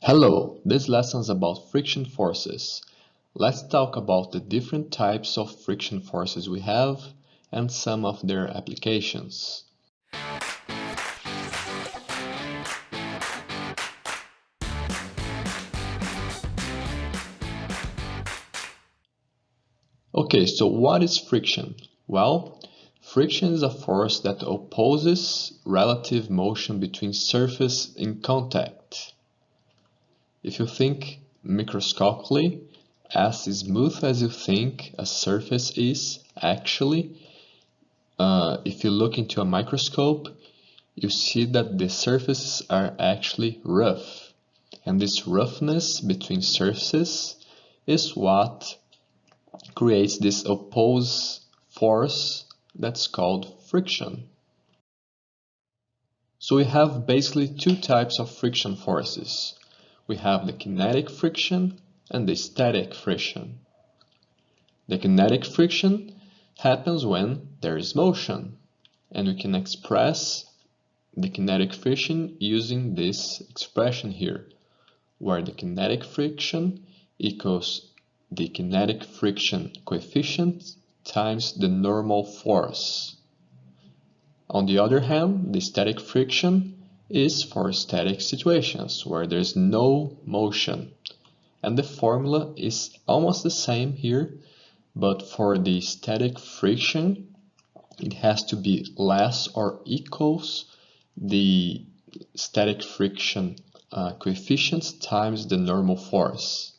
Hello, this lesson is about friction forces. Let's talk about the different types of friction forces we have and some of their applications. Okay, so what is friction? Well, friction is a force that opposes relative motion between surfaces in contact. If you think microscopically, as smooth as you think a surface is, actually, if you look into a microscope, you see that the surfaces are actually rough. And this roughness between surfaces is what creates this opposed force that's called friction. So we have basically two types of friction forces. We have the kinetic friction and the static friction. The kinetic friction happens when there is motion, and we can express the kinetic friction using this expression here, where the kinetic friction equals the kinetic friction coefficient times the normal force. On the other hand, the static friction is for static situations where there's no motion. And the formula is almost the same here, but for the static friction, it has to be less or equals the static friction coefficient times the normal force.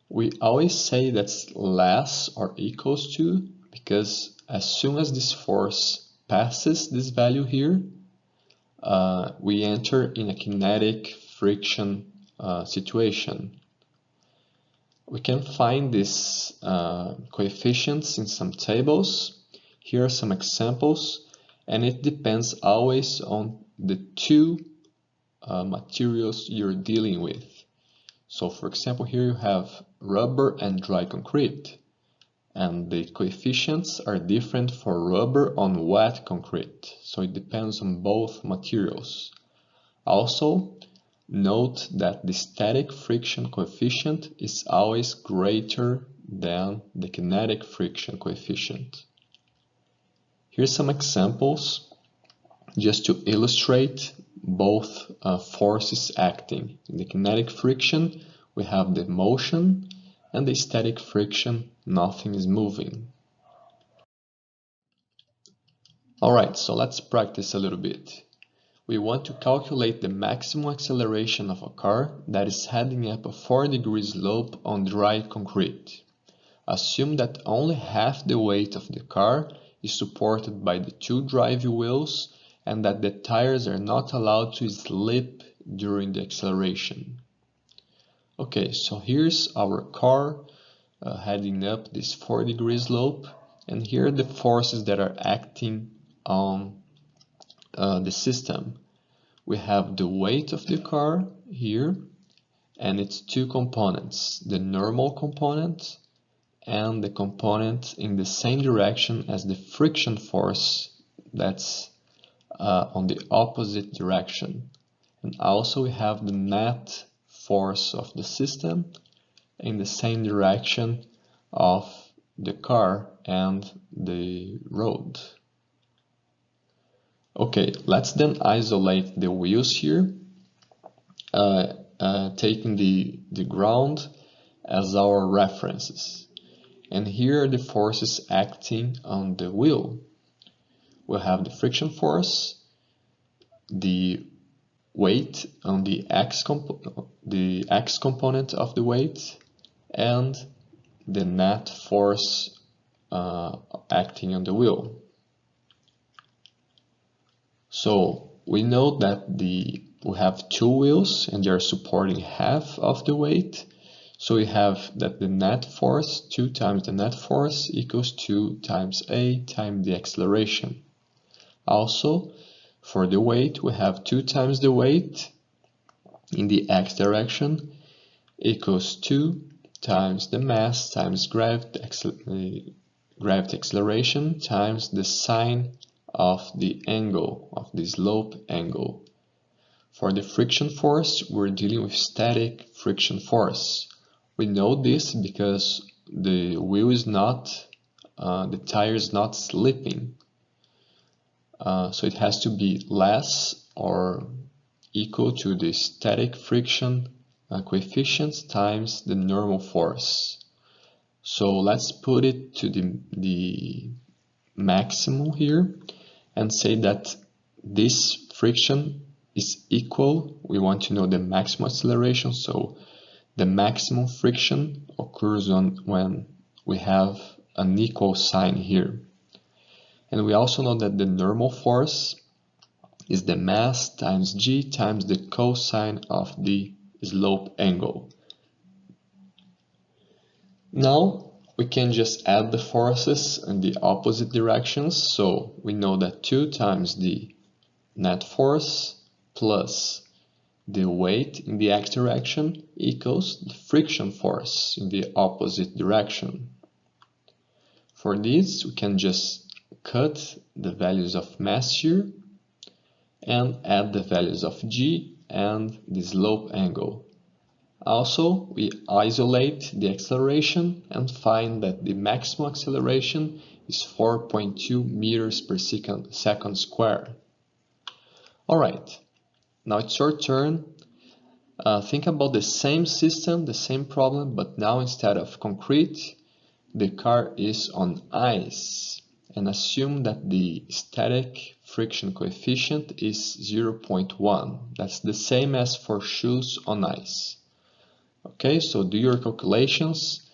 We always say that's less or equals to because as soon as this force passes this value here, we enter in a kinetic friction situation. We can find these coefficients in some tables. Here are some examples, and it depends always on the two materials you're dealing with. So for example, here you have rubber and dry concrete, and the coefficients are different for rubber on wet concrete, so it depends on both materials. Also, note that the static friction coefficient is always greater than the kinetic friction coefficient. Here's some examples just to illustrate both forces acting. In the kinetic friction, we have the motion, and the static friction, nothing is moving. Alright, so let's practice a little bit. We want to calculate the maximum acceleration of a car that is heading up a 4-degree slope on dry concrete. Assume that only half the weight of the car is supported by the two drive wheels and that the tires are not allowed to slip during the acceleration. Okay, so here's our car heading up this 4-degree slope, and here are the forces that are acting on the system. We have the weight of the car here, and its two components, the normal component and the component in the same direction as the friction force that's on the opposite direction. And also we have the net force of the system in the same direction of the car and the road. Okay, let's then isolate the wheels here, taking the ground as our references. And here are the forces acting on the wheel. We'll have the friction force, the weight on the x component of the weight, and the net force acting on the wheel. So we know that we have two wheels and they are supporting half of the weight. So we have that the net force, 2 times the net force, equals 2 times A times the acceleration. Also, for the weight, we have 2 times the weight in the x direction equals 2 times the mass times gravity acceleration times the sine of the angle, of the slope angle. For the friction force, we're dealing with static friction force. We know this because the wheel is not, the tire is not slipping. So it has to be less or equal to the static friction coefficient times the normal force. So let's put it to the maximum here and say that this friction is equal. We want to know the maximum acceleration, so the maximum friction occurs when we have an equal sign here. And we also know that the normal force is the mass times g times the cosine of the slope angle. Now we can just add the forces in the opposite directions, so we know that 2 times the net force plus the weight in the x direction equals the friction force in the opposite direction. For this, we can just cut the values of mass here and add the values of g and the slope angle. Also, we isolate the acceleration and find that the maximum acceleration is 4.2 meters per second square. Alright, now it's your turn. Think about the same system, the same problem, but now instead of concrete, the car is on ice. And assume that the static friction coefficient is 0.1. That's the same as for shoes on ice. Okay, so do your calculations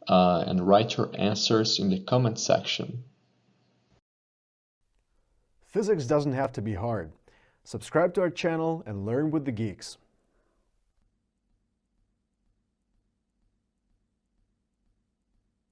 and write your answers in the comment section. Physics doesn't have to be hard. Subscribe to our channel and learn with the geeks.